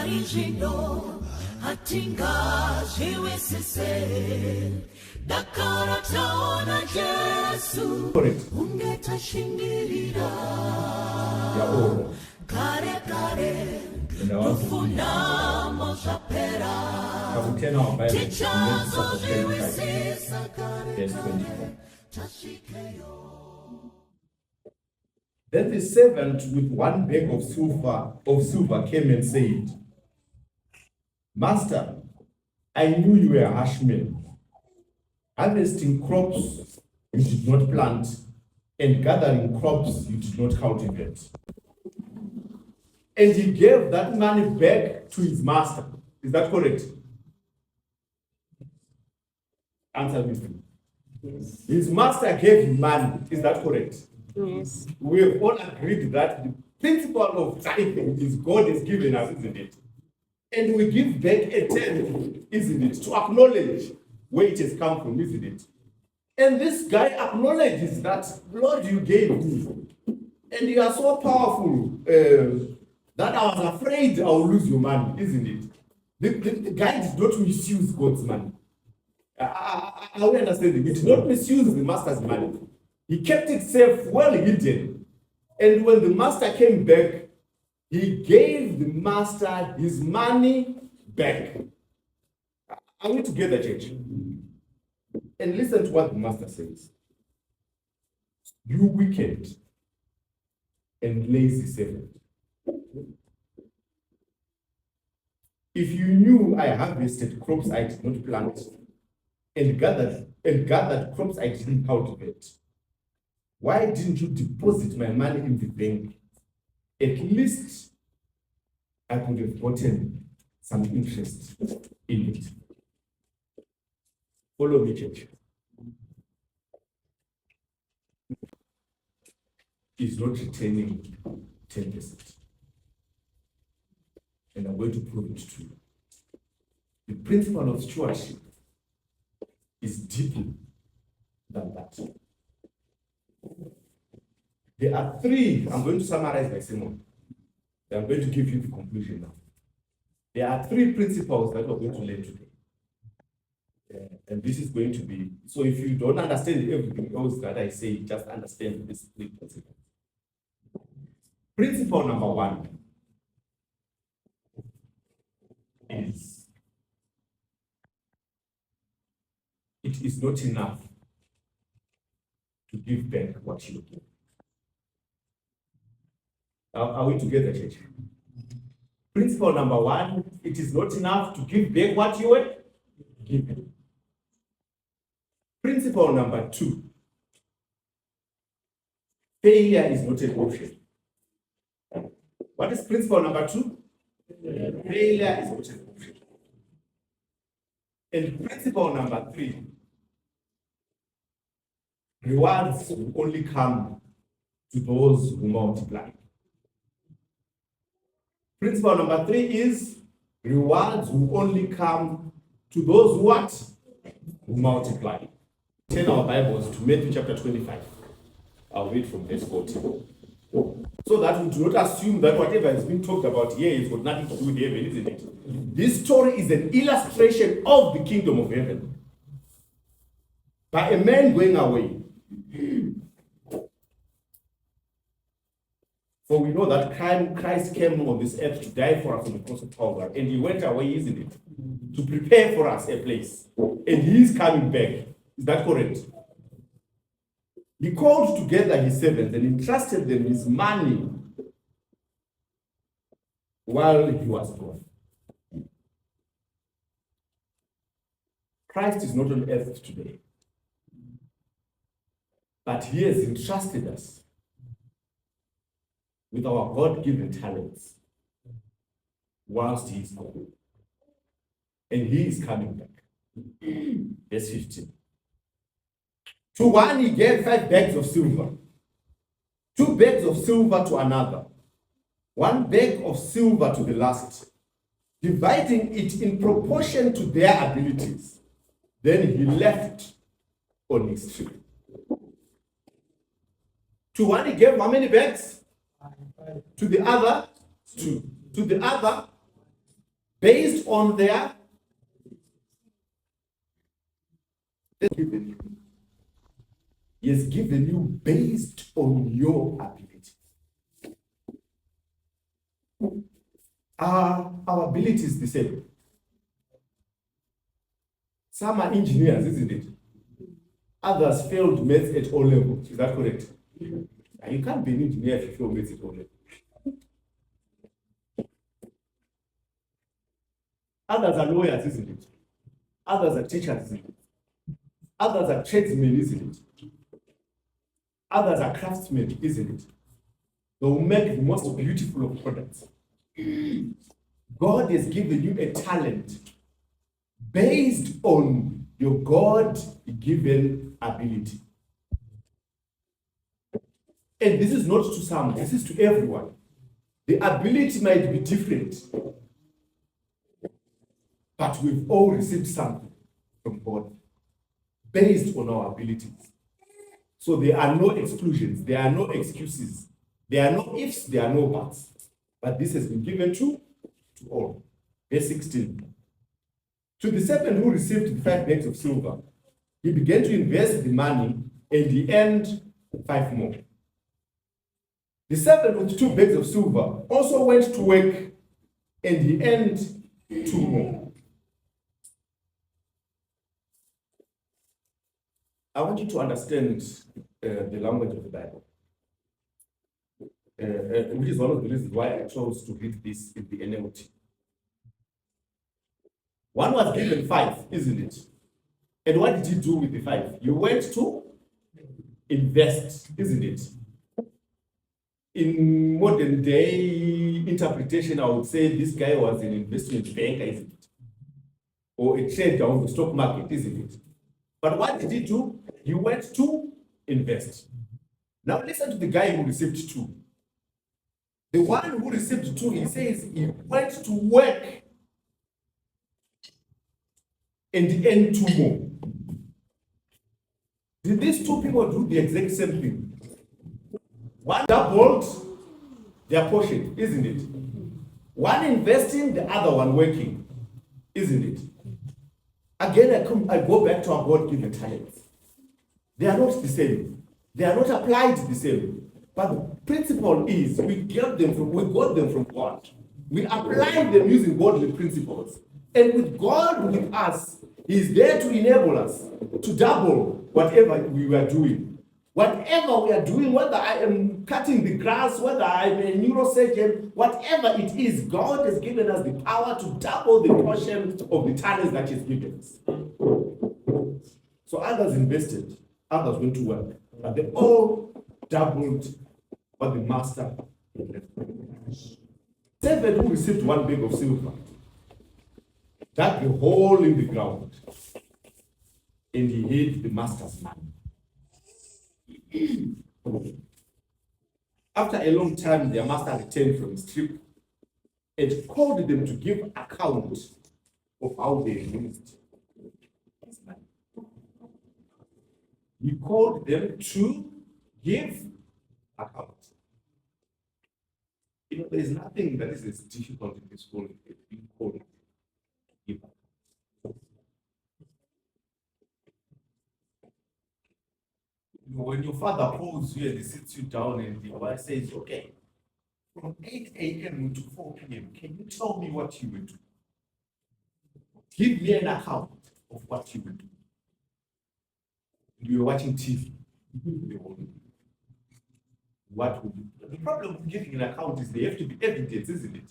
Arijino hatinga jiwesise dakara taona Jesu ungetashingirira kare kare tufuna mojapera tichazo jiwesisa kare tashikeyo. Then the servant with one bag of silver came and said, Master, I knew you were a harsh man, harvesting crops you did not plant, and gathering crops you did not cultivate. And he gave that money back to his master. Is that correct? Answer me. Yes. His master gave him money. Is that correct? Yes. We have all agreed that the principle of tithing is God has given us, isn't it? And we give back a tenth, isn't it? To acknowledge where it has come from, isn't it? And this guy acknowledges that, Lord, you gave me. And you are so powerful that I was afraid I will lose your money, isn't it? The guy did not misuse God's money. I will understand him. He did not misuse the master's money. He kept it safe, well hidden. And when the master came back, he gave the master his money back. Are we together, church? And listen to what the master says. You wicked and lazy servant. If you knew I harvested crops I did not plant and gathered crops I didn't cultivate, why didn't you deposit my money in the bank? At least I could have gotten some interest in it. Follow me, church. Is not returning 10%. And I'm going to prove it to you. The principle of stewardship is deeper than that. There are three, I'm going to summarize by Simon. I'm going to give you the conclusion now. There are three principles that we're going to learn today. And this is going to be, so if you don't understand everything else that I say, just understand these three principles. Principle number one is, it is not enough to give back what you give. Are we together, church? Principle number one, it is not enough to give back what you were given. Principle number two, failure is not an option. What is principle number two? Failure is not an option. And principle number three, rewards will only come to those who multiply. Principle number three is rewards will only come to those who what? Who multiply. Turn our Bibles to Matthew chapter 25. I'll read from verse 14. So that we do not assume that whatever is being talked about here has got nothing to do with heaven, isn't it? This story is an illustration of the kingdom of heaven. By a man going away. For we know that Christ came on this earth to die for us on the cross of Calvary, and he went away, isn't it? To prepare for us a place. And he is coming back. Is that correct? He called together his servants and entrusted them his money while he was gone. Christ is not on earth today, but he has entrusted us with our God-given talents whilst he is gone. And he is coming back. Verse 15. To one he gave 5 bags of silver, 2 bags of silver to another, 1 bag of silver to the last, dividing it in proportion to their abilities. Then he left on his trip. To one he gave how many bags? To the other, 2. To the other, based on their He has given you based on your ability. Our ability is the same. Some are engineers, isn't it? Others failed maths at all levels. Is that correct? You can't be an engineer if you fail maths at all levels. Others are lawyers, isn't it? Others are teachers, isn't it? Others are tradesmen, isn't it? Others are craftsmen, isn't it? They will make the most beautiful of products. God has given you a talent based on your God-given ability. And this is not to some, this is to everyone. The ability might be different, but we've all received something from God based on our abilities. So there are no exclusions, there are no excuses, there are no ifs, there are no buts. But this has been given to all. Verse 16. To the servant who received the 5 bags of silver, he began to invest the money and he earned 5 more. The servant with 2 bags of silver also went to work and he earned 2 more. I want you to understand the language of the Bible, which is one of the reasons why I chose to read this in the NLT. One was given 5, isn't it? And what did he do with the 5? You went to invest, isn't it? In modern day interpretation, I would say this guy was an investment banker, isn't it? Or a trader on the stock market, isn't it? But what did he do? He went to invest. Now listen to the guy who received 2. The one who received 2, he says he went to work and he earned 2 more. Did these 2 people do the exact same thing? One doubled their portion, isn't it? One investing, the other one working, isn't it? Again, I go back to our God-given talents. They are not the same. They are not applied the same. But the principle is we got them from God. We apply them using godly principles. And with God with us, He is there to enable us to double whatever we were doing. Whatever we are doing, whether I am cutting the grass, whether I'm a neurosurgeon, whatever it is, God has given us the power to double the portion of the talents that He's given us. So others invested, others went to work, but they all doubled what the master left. Servant who received 1 bag of silver dug a hole in the ground and he hid the master's money. After a long time, their master returned from his trip and called them to give account of how they used his money. He called them to give account. You know, there is nothing that is as difficult in this world as being called to give account. When your father calls you and he sits you down and the wife says, okay, from 8 a.m. to 4 p.m., can you tell me what you will do? Give me an account of what you will do. You were watching TV. What would you do? The problem with giving an account is there have to be evidence, isn't it?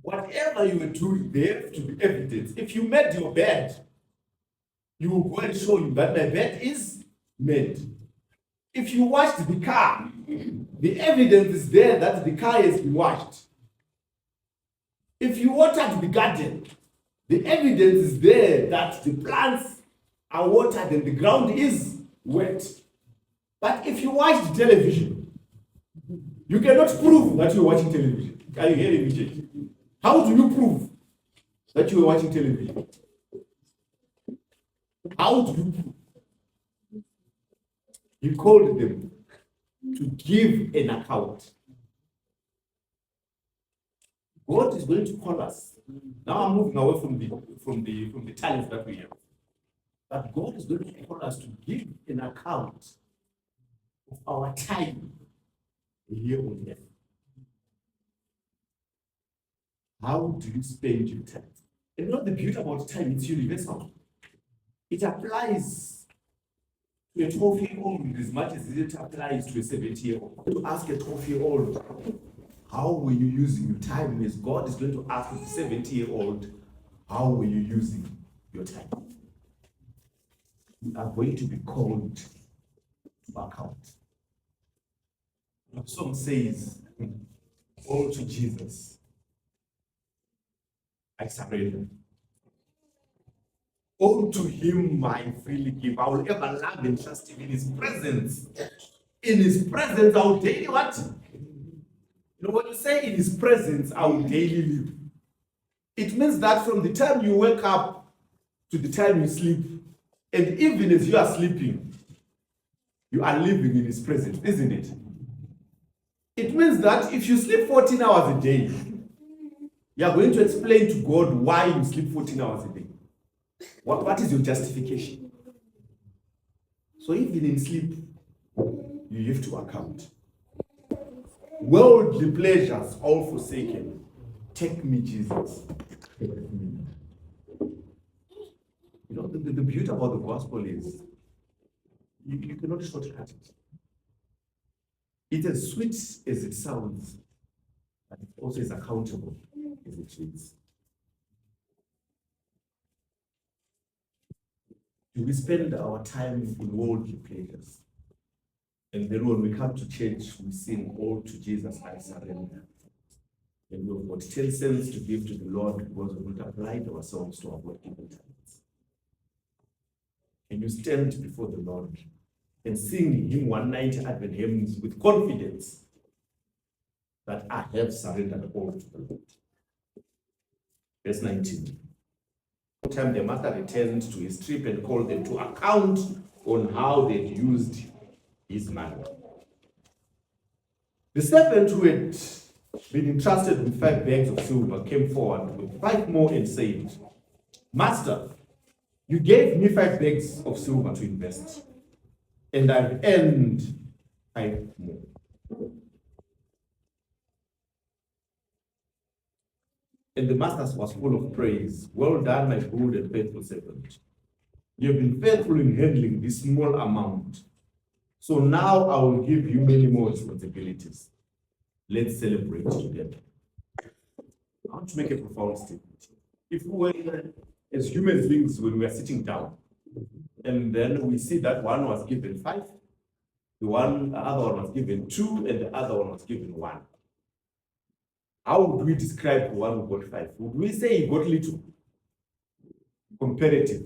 Whatever you were doing, there have to be evidence. If you made your bed, you will go and show you that my bed is made. If you washed the car, the evidence is there that the car has been washed. If you watered the garden, the evidence is there that the plants are watered and the ground is wet. But if you watch the television, you cannot prove that you're watching television. Are you hearing me, Jake? How do you prove that you are watching television? How do you prove? He called them to give an account. God is going to call us. Now I'm moving away from the talents that we have. But God is going to call us to give an account of our time here on earth. How do you spend your time? And you know the beauty about time, it's universal. It applies to a 12-year-old as much as it applies to a 70-year-old. To ask a 12-year-old, how were you using your time? As God is going to ask a 70-year-old, how were you using your time? We are going to be called to account. The song says, all to Jesus I surrender. All to him I freely give. I will ever love and trust him in his presence. In his presence, I will daily what? You know, when you say in his presence, I will daily live. It means that from the time you wake up to the time you sleep, and even as you are sleeping, you are living in his presence, isn't it? It means that if you sleep 14 hours a day, you are going to explain to God why you sleep 14 hours a day. What is your justification? So even in sleep, you have to account. Worldly pleasures all forsaken. Take me, Jesus. You know, the beauty about the gospel is you cannot shortcut it. It's as sweet as it sounds, but it also is accountable as it is. Do we spend our time in worldly pleasures? And then when we come to church, we sing all to Jesus I surrender. And we've got 10 cents to give to the Lord because we have applied ourselves to our God-given talents. And you stand before the Lord and sing hymn 190 Advent hymns with confidence that I have surrendered all to the Lord. Verse 19. Time the master returned to his trip and called them to account on how they'd used his money. The servant who had been entrusted with 5 bags of silver came forward with 5 more and said, Master, you gave me 5 bags of silver to invest, and I've earned 5 more. And the master was full of praise. Well done, my good and faithful servant. You have been faithful in handling this small amount. So now I will give you many more responsibilities. Let's celebrate together. I want to make a profound statement. If we were, as human beings, when we are sitting down, and then we see that one was given 5, the other one was given 2, and the other one was given 1. How would we describe the one who got 5? Would we say he got little? Comparative.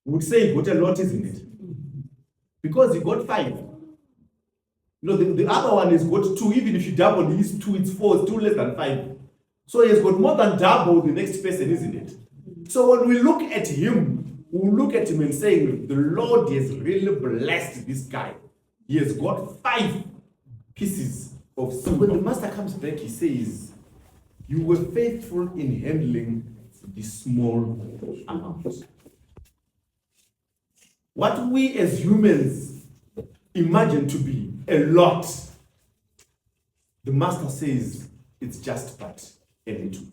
We would say he got a lot, isn't it? Because he got 5. You know, the other one has got 2. Even if you double his 2, it's 4, it's 2 less than 5. So he has got more than double the next person, isn't it? So when we look at him, we look at him and say, the Lord has really blessed this guy. He has got 5 pieces of silver. When the master comes back, he says, you were faithful in handling the small amount. What we as humans imagine to be a lot, the master says it's just but a little.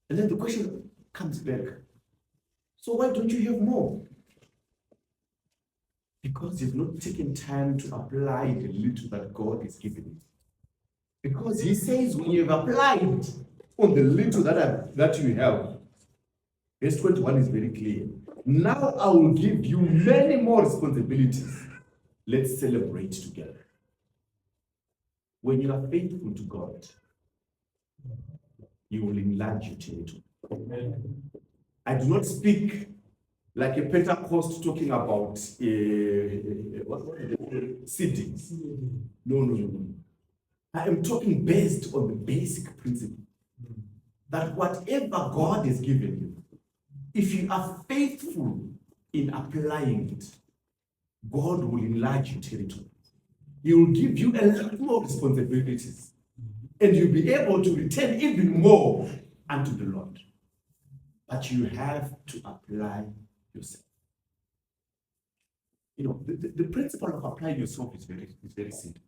And then the question comes back, so why don't you have more? Because you've not taken time to apply the little that God has given you. Because he says when you've applied on the little that you have, verse 21 is very clear. Now I will give you many more responsibilities. Let's celebrate together. When you are faithful to God, you will enlarge your territory. I do not speak like a Pentecost talking about seedings. No. I am talking based on the basic principle that whatever God has given you, if you are faithful in applying it, God will enlarge your territory. He will give you a lot more responsibilities, and you'll be able to return even more unto the Lord. But you have to apply yourself. You know, the principle of applying yourself is very simple.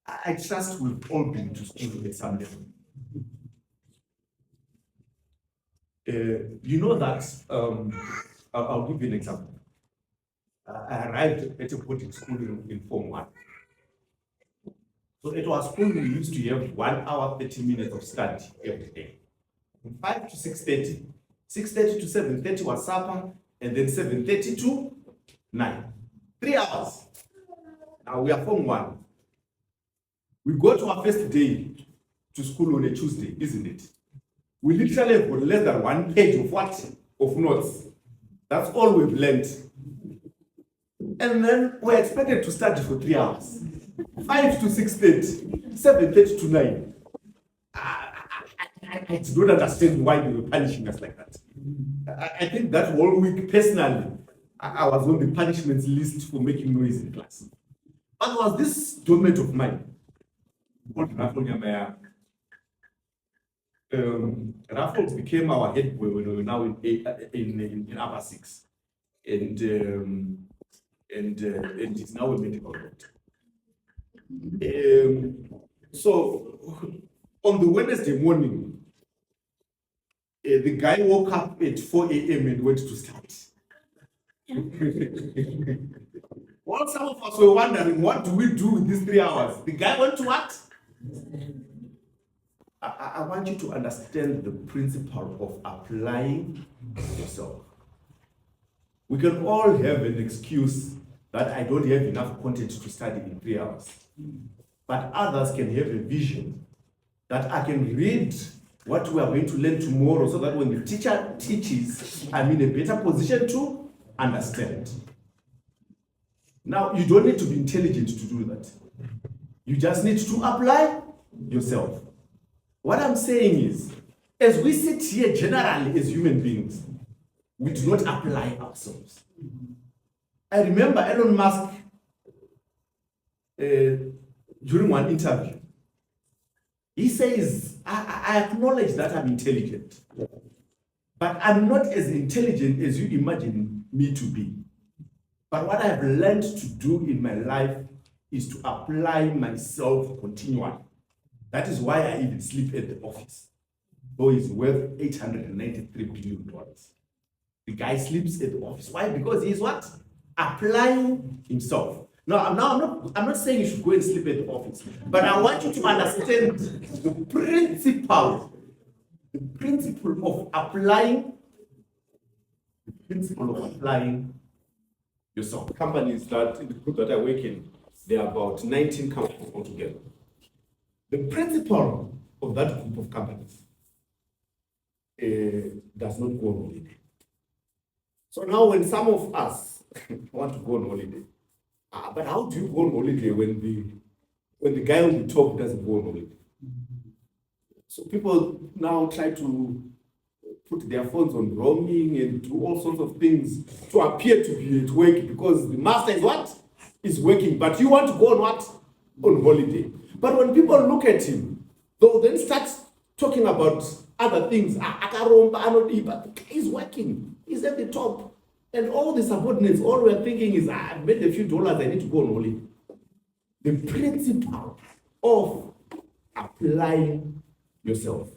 I trust we've all been to school at some level. You know that, I'll give you an example. I arrived at a boarding school in Form 1. So at our school, we used to have 1 hour, 30 minutes of study every day. From 5 to 6:30. 6:30 to 7:30 was supper, and then 7:30 to 9. 3 hours. Now we are Form 1. We go to our first day to school on a Tuesday, isn't it? We literally have got less than 1 page of what? Of notes. That's all we've learned. And then we're expected to study for 3 hours. 5 to 6:30, 7:30 to 9. I don't understand why they were punishing us like that. I think that whole week, personally, I was on the punishments list for making noise in class. But was this dormant of mine called Raffles Nyamaya? Raffles became our head boy when we were now in upper 6. And it's now a medical doctor. So on the Wednesday morning, the guy woke up at 4 a.m. and went to start. Well, some of us were wondering, what do we do with these 3 hours? The guy went to what? I want you to understand the principle of applying yourself. We can all have an excuse that I don't have enough content to study in 3 hours. But others can have a vision that I can read what we are going to learn tomorrow so that when the teacher teaches, I'm in a better position to understand. Now, you don't need to be intelligent to do that. You just need to apply yourself. What I'm saying is, as we sit here generally as human beings, we do not apply ourselves. I remember Elon Musk, during one interview, he says, I acknowledge that I'm intelligent, but I'm not as intelligent as you imagine me to be. But what I've learned to do in my life is to apply myself continually. That is why I even sleep at the office, though he's worth $893 billion. The guy sleeps at the office. Why? Because he's what? Applying himself. Now I'm not saying you should go and sleep at the office, but I want you to understand the principle of applying yourself. Companies that in the group that I work in, there are about 19 companies altogether. The principle of that group of companies does not go on holiday. So now when some of us want to go on holiday, but how do you go on holiday when the guy on the top doesn't go on holiday? So people now try to put their phones on roaming and do all sorts of things to appear to be at work because the master is what? Is working. But you want to go on what? On holiday. But when people look at him, they'll then start talking about other things. But he's working. He's at the top. And all the subordinates, all we're thinking is, I made a few dollars, I need to go on holiday. The principle of applying yourself.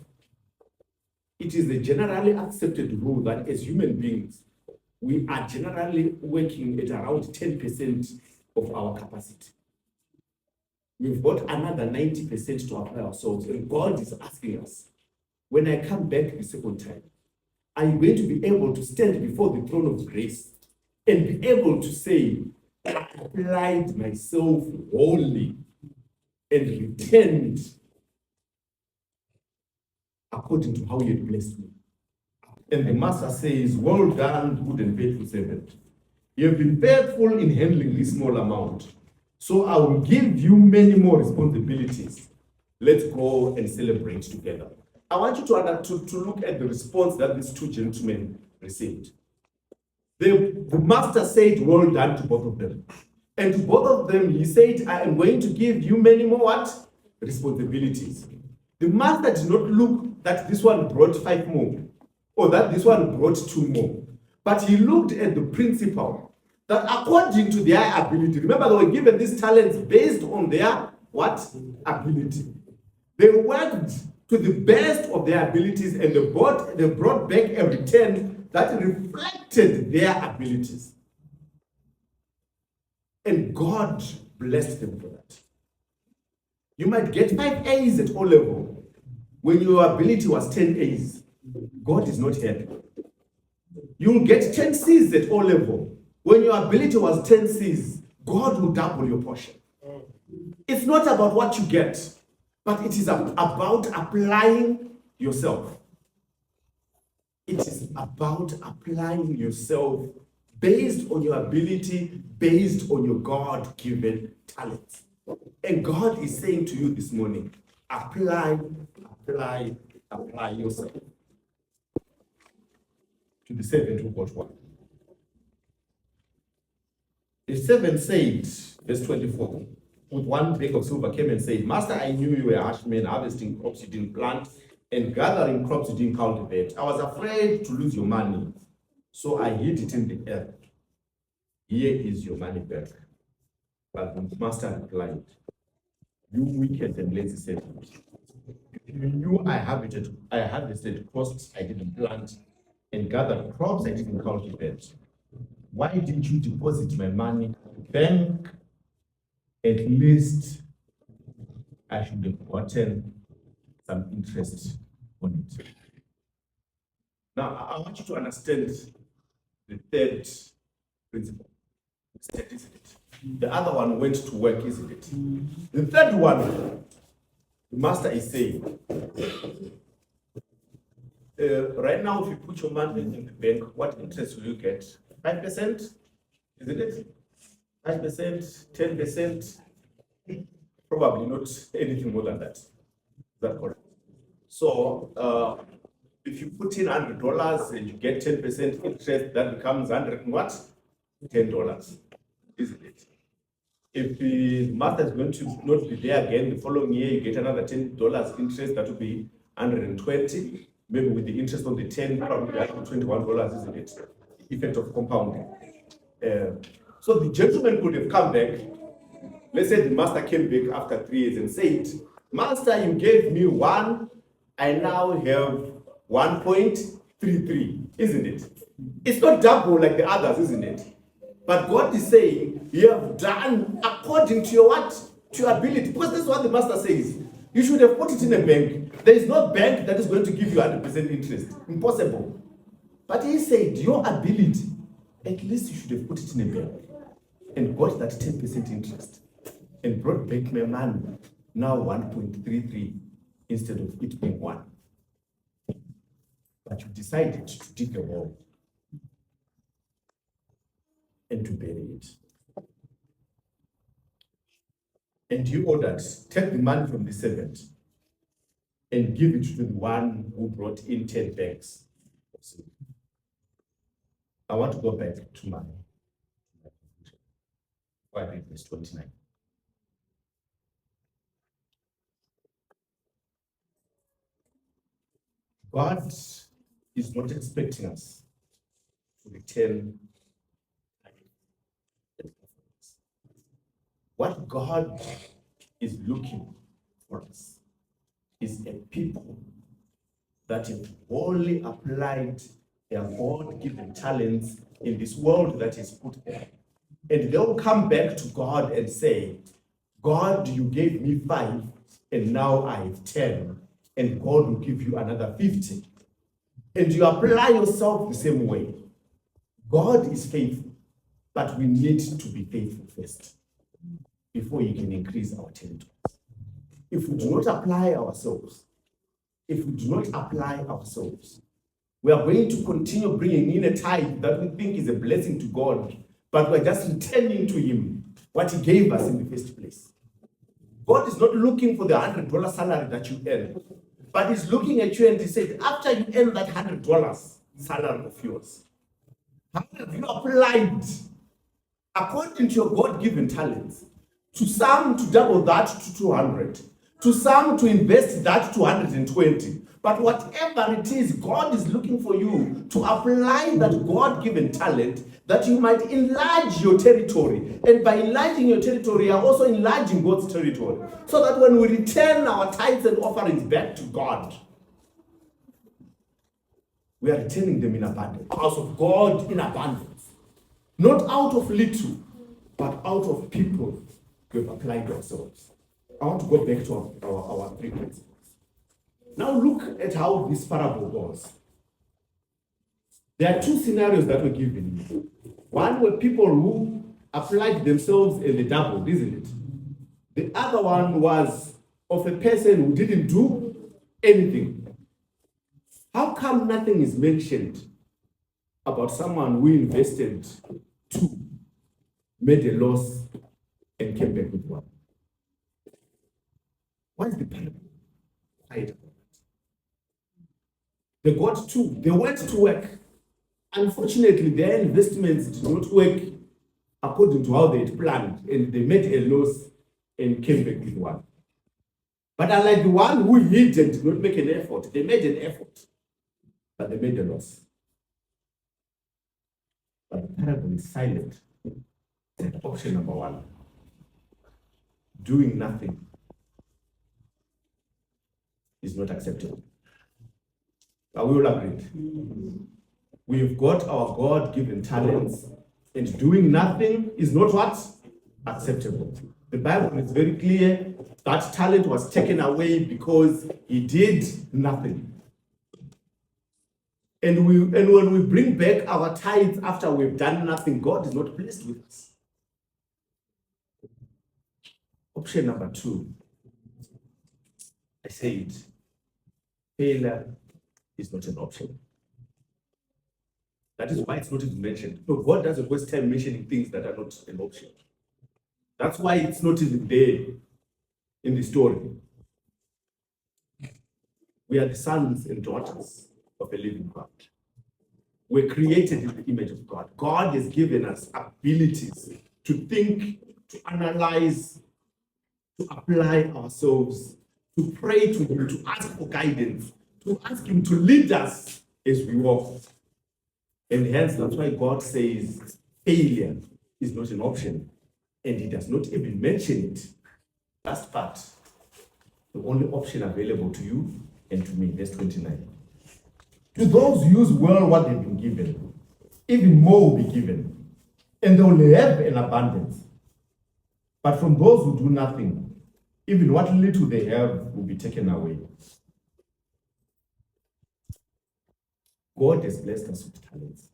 It is a generally accepted rule that as human beings, we are generally working at around 10% of our capacity. We've got another 90% to apply ourselves, and God is asking us, when I come back the second time, are you going to be able to stand before the throne of grace and be able to say, I applied myself wholly and returned according to how you had blessed me? And the master says, well done, good and faithful servant. You have been faithful in handling this small amount, so I will give you many more responsibilities. Let's go and celebrate together. I want you to look at the response that these two gentlemen received. The master said, well done to both of them. And to both of them, he said, I am going to give you many more what? Responsibilities. The master did not look that this one brought 5 more, or that this one brought 2 more. But he looked at the principle that according to their ability, remember they were given these talents based on their what? Ability. They worked to the best of their abilities, and they brought back a return that reflected their abilities. And God blessed them for that. You might get 5 A's at O level when your ability was 10 A's. God is not happy. You'll get 10 C's at O level when your ability was 10 C's. God will double your portion. It's not about what you get, but it is about applying yourself. It is about applying yourself based on your ability, based on your God-given talents. And God is saying to you this morning, apply yourself. To the servant who got 1. The servant said, verse 24, with 1 bag of silver came and said, Master, I knew you were a harsh man, harvesting crops you didn't plant, and gathering crops you didn't cultivate. I was afraid to lose your money, so I hid it in the earth. Here is your money back. But the master replied, you wicked and lazy servant. If you knew I harvested crops I didn't plant, and gathered crops I didn't cultivate, why didn't you deposit my money in the bank? At least I should have gotten some interest on it. Now, I want you to understand the third principle. Isn't it? The other one went to work, isn't it? The third one, the master is saying, right now, if you put your money in the bank, what interest will you get? 5%? Isn't it? 5%, 10%? Probably not anything more than that. Is that correct? So, if you put in $100 and you get 10% interest, that becomes $100 and what? $10, isn't it? If the master is going to not be there again the following year, you get another $10 interest, that would be $120. Maybe with the interest on the 10, probably $21, isn't it? Effect of compounding. So the gentleman could have come back. Let's say the master came back after 3 years and said, Master, you gave me 1, I now have 1.33, isn't it? It's not double like the others, isn't it? But God is saying, you have done according to your what? To your ability. Because that's what the master says. You should have put it in a bank. There is no bank that is going to give you 100% interest. Impossible. But he said, your ability, at least you should have put it in a bank and got that 10% interest and brought back my money, now 1.33 instead of it being 1. But you decided to dig a hole and to bury it. And you ordered, take the money from the servant and give it to the one who brought in 10 bags of silver. I want to go back to my conclusion. I read verse 29. God is not expecting us to return. What God is looking for us is a people that have wholly applied their God-given talents in this world that is put there. And they'll come back to God and say, God, you gave me 5, and now I have 10, and God will give you another 50. And you apply yourself the same way. God is faithful, but we need to be faithful first before He can increase our territories. If we do not apply ourselves, we are going to continue bringing in a tithe that we think is a blessing to God, but we're just returning to Him what He gave us in the first place. God is not looking for the $100 salary that you earn, but He's looking at you and He said, after you earn that $100 salary of yours, how have you applied according to your God-given talents. To some, to double that to 200. To some, to invest that to 120. But whatever it is, God is looking for you to apply that God-given talent that you might enlarge your territory. And by enlarging your territory, you are also enlarging God's territory. So that when we return our tithes and offerings back to God, we are returning them in abundance. House of God in abundance. Not out of little, but out of people we have applied ourselves. I want to go back to our three principles. Now look at how this parable goes. There are two scenarios that were given. One were people who applied themselves and they doubled, isn't it? The other one was of a person who didn't do anything. How come nothing is mentioned about someone who invested 2, made a loss, and came back with 1? What is the parable quiet about that? They got 2. They went to work. Unfortunately, their investments did not work according to how they had planned, and they made a loss and came back with 1. But unlike the one who hid and did not make an effort, they made an effort, but they made a loss. But the parable is silent. That's option number 1. Doing nothing is not acceptable. Are we all agreed? We've got our God-given talents, and doing nothing is not what? Acceptable. The Bible is very clear that talent was taken away because he did nothing. And when we bring back our tithes after we've done nothing, God is not pleased with us. Option number 2, I said, failure is not an option. That is why it's not even mentioned. No, God doesn't waste time mentioning things that are not an option. That's why it's not even there in the story. We are the sons and daughters of a living God. We're created in the image of God. God has given us abilities to think, to analyze, to apply ourselves, to pray to Him, to ask for guidance, to ask Him to lead us as we walk. And hence, that's why God says failure is not an option. And He does not even mention it. Last part, the only option available to you and to me. Verse 29. To those who use well what they've been given, even more will be given, and they will have an abundance. But from those who do nothing, even what little they have will be taken away. God has blessed us with talents.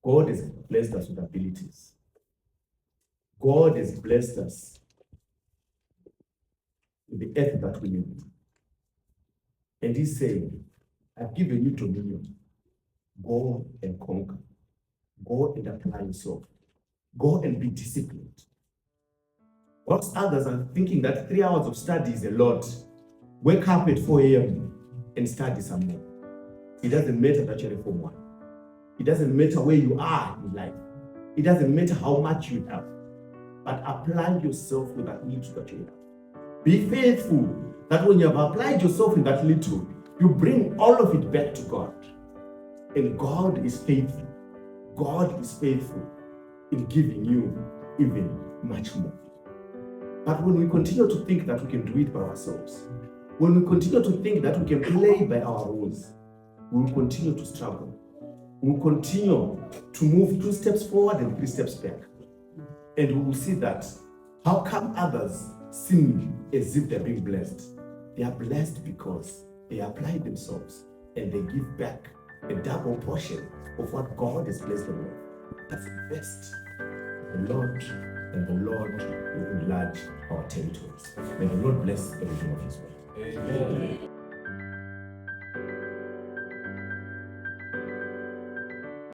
God has blessed us with abilities. God has blessed us with the earth that we live in. And He's saying, I've given you dominion. Go and conquer. Go and apply yourself. Go and be disciplined. Whilst others are thinking that 3 hours of study is a lot, wake up at 4 a.m. and study some more. It doesn't matter that you're a Form 1. It doesn't matter where you are in life. It doesn't matter how much you have. But apply yourself with that little that you have. Be faithful that when you have applied yourself in that little, you bring all of it back to God. And God is faithful. God is faithful in giving you even much more. But when we continue to think that we can do it by ourselves, when we continue to think that we can play by our rules, we will continue to struggle. We will continue to move 2 steps forward and 3 steps back. And we will see that how come others seem as if they're being blessed? They are blessed because they apply themselves and they give back a double portion of what God has blessed them with. That's the best. The Lord will enlarge our territories. May the Lord bless the reading of His word. Amen.